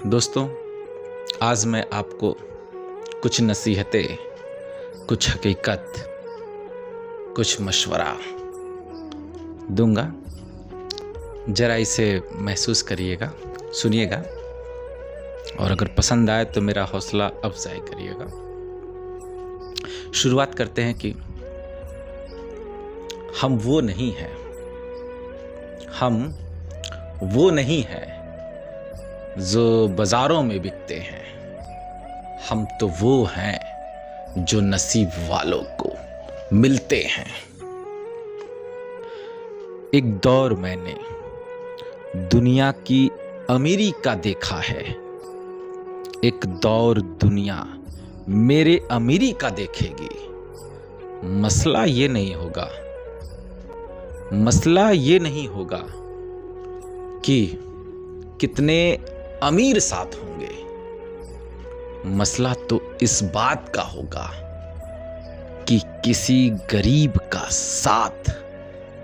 दोस्तों, आज मैं आपको कुछ नसीहतें, कुछ हकीकत, कुछ मशवरा दूंगा। ज़रा इसे महसूस करिएगा, सुनिएगा और अगर पसंद आए तो मेरा हौसला अफजाई करिएगा। शुरुआत करते हैं कि हम वो नहीं हैं, हम वो नहीं हैं जो बाजारों में बिकते हैं। हम तो वो हैं जो नसीब वालों को मिलते हैं। एक दौर मैंने दुनिया की अमीरी का देखा है, एक दौर दुनिया मेरे अमीरी का देखेगी। मसला ये नहीं होगा, मसला ये नहीं होगा कि कितने अमीर साथ होंगे। मसला तो इस बात का होगा कि किसी गरीब का साथ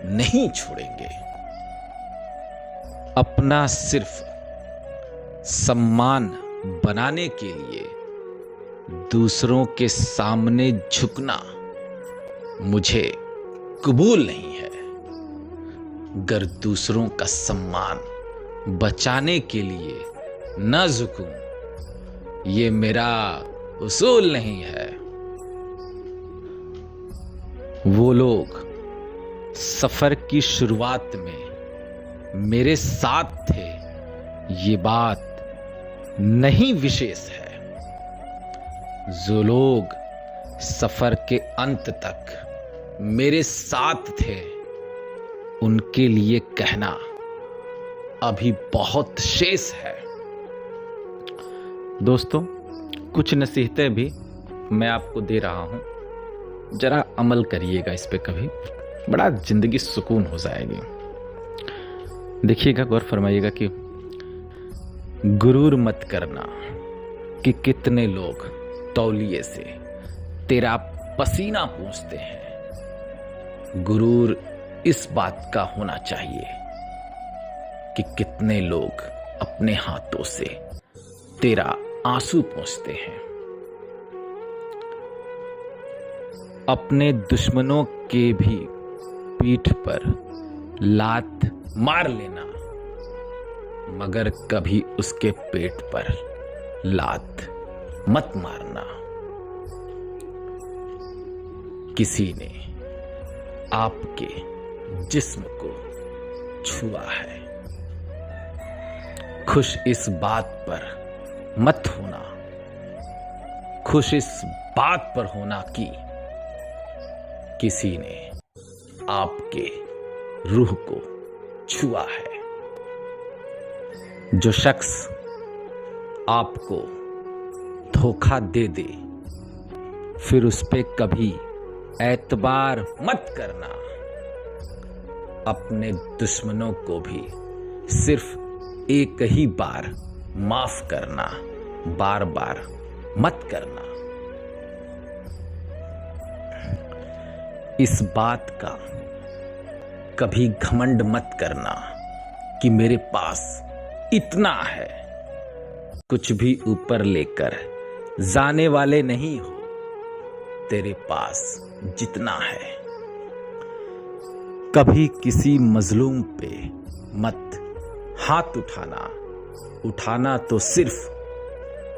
नहीं छोड़ेंगे। अपना सिर्फ सम्मान बनाने के लिए दूसरों के सामने झुकना मुझे कबूल नहीं है। अगर दूसरों का सम्मान बचाने के लिए न झुकूं, ये मेरा उसूल नहीं है। वो लोग सफर की शुरुआत में मेरे साथ थे, ये बात नहीं विशेष है। जो लोग सफर के अंत तक मेरे साथ थे, उनके लिए कहना अभी बहुत शेष है। दोस्तों, कुछ नसीहतें भी मैं आपको दे रहा हूं, जरा अमल करिएगा इस पे, कभी बड़ा जिंदगी सुकून हो जाएगी। देखिएगा, गौर फरमाइएगा कि गुरूर मत करना कि कितने लोग तौलिए से तेरा पसीना पूंछते हैं। गुरूर इस बात का होना चाहिए कि कितने लोग अपने हाथों से तेरा आंसू पोंछते हैं। अपने दुश्मनों के भी पीठ पर लात मार लेना, मगर कभी उसके पेट पर लात मत मारना। किसी ने आपके जिस्म को छुआ है, खुश इस बात पर मत होना, खुश इस बात पर होना कि किसी ने आपके रूह को छुआ है। जो शख्स आपको धोखा दे दे, फिर उस पे कभी एतबार मत करना। अपने दुश्मनों को भी सिर्फ एक ही बार माफ करना, बार बार मत करना। इस बात का कभी घमंड मत करना कि मेरे पास इतना है। कुछ भी ऊपर लेकर जाने वाले नहीं हो, तेरे पास जितना है। कभी किसी मजलूम पे मत हाथ उठाना तो सिर्फ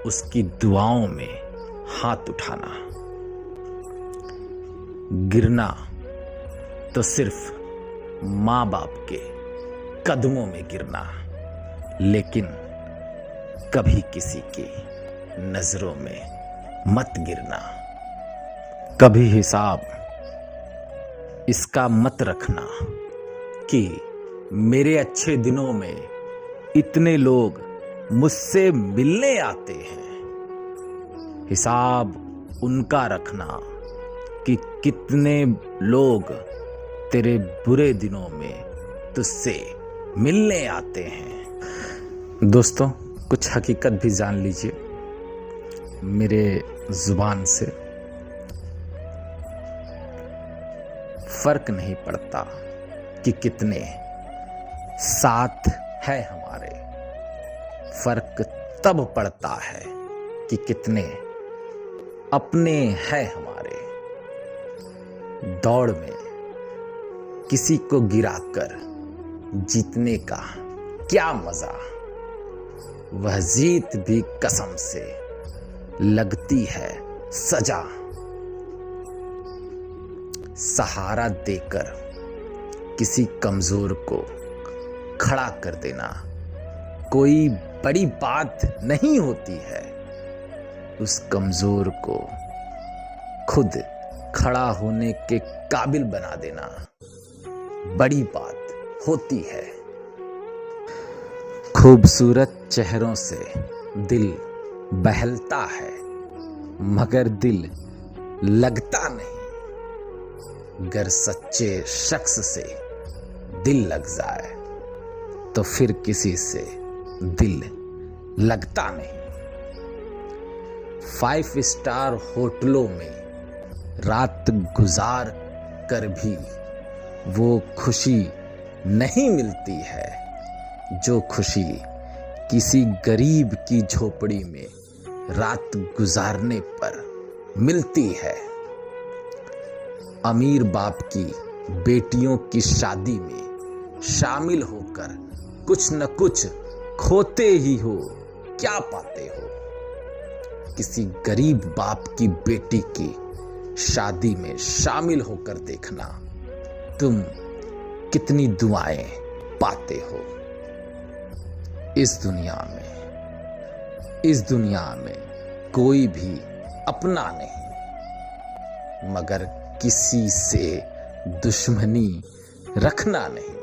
उसकी दुआओं में हाथ उठाना। गिरना तो सिर्फ माँ बाप के कदमों में गिरना, लेकिन कभी किसी की नजरों में मत गिरना। कभी हिसाब इसका मत रखना कि मेरे अच्छे दिनों में इतने लोग मुझसे मिलने आते हैं। हिसाब उनका रखना कि कितने लोग तेरे बुरे दिनों में तुझसे मिलने आते हैं। दोस्तों, कुछ हकीकत भी जान लीजिए मेरे जुबान से। फर्क नहीं पड़ता कि कितने साथ है हमारे, फर्क तब पड़ता है कि कितने अपने हैं हमारे। दौड़ में किसी को गिराकर जीतने का क्या मजा, वह जीत भी कसम से लगती है सजा। सहारा देकर किसी कमजोर को खड़ा कर देना कोई बड़ी बात नहीं होती है। उस कमजोर को खुद खड़ा होने के काबिल बना देना बड़ी बात होती है। खूबसूरत चेहरों से दिल बहलता है, मगर दिल लगता नहीं। अगर सच्चे शख्स से दिल लग जाए तो फिर किसी से दिल लगता नहीं। 5 स्टार होटलों में रात गुजार कर भी वो खुशी नहीं मिलती है जो खुशी किसी गरीब की झोपड़ी में रात गुजारने पर मिलती है। अमीर बाप की बेटियों की शादी में शामिल होकर कुछ न कुछ खोते ही हो, क्या पाते हो। किसी गरीब बाप की बेटी की शादी में शामिल होकर देखना तुम कितनी दुआएं पाते हो। इस दुनिया में कोई भी अपना नहीं, मगर किसी से दुश्मनी रखना नहीं।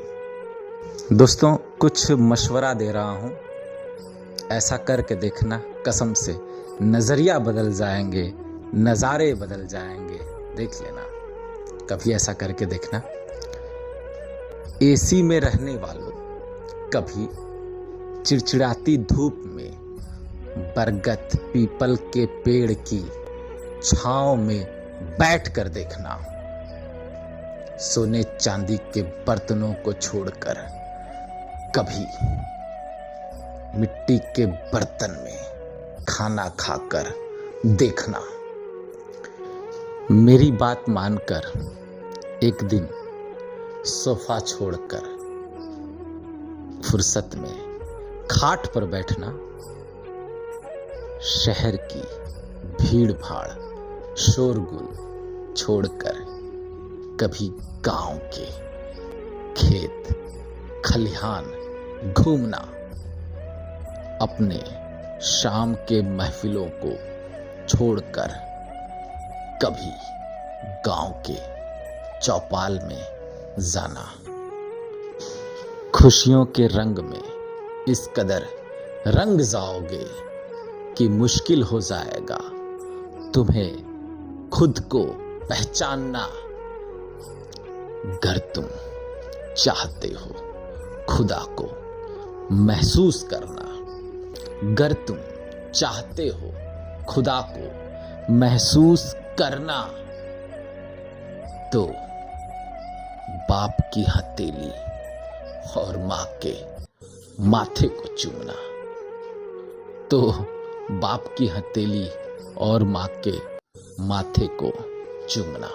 दोस्तों, कुछ मशवरा दे रहा हूं, ऐसा करके देखना, कसम से नजरिया बदल जाएंगे, नजारे बदल जाएंगे। देख लेना, कभी ऐसा करके देखना। एसी में रहने वालों, कभी चिड़चिड़ाती धूप में बरगद पीपल के पेड़ की छांव में बैठ कर देखना। सोने चांदी के बर्तनों को छोड़कर कभी मिट्टी के बर्तन में खाना खाकर देखना। मेरी बात मानकर एक दिन सोफा छोड़कर फुर्सत में खाट पर बैठना। शहर की भीड़ भाड़ शोरगुल छोड़कर कभी गांव के खेत खलिहान घूमना। अपने शाम के महफिलों को छोड़कर कभी गांव के चौपाल में जाना। खुशियों के रंग में इस कदर रंग जाओगे कि मुश्किल हो जाएगा तुम्हें खुद को पहचानना। अगर तुम चाहते हो खुदा को महसूस करना, अगर तुम चाहते हो खुदा को महसूस करना, तो बाप की हथेली और माँ के माथे को चूमना। तो बाप की हथेली और माँ के माथे को चूमना।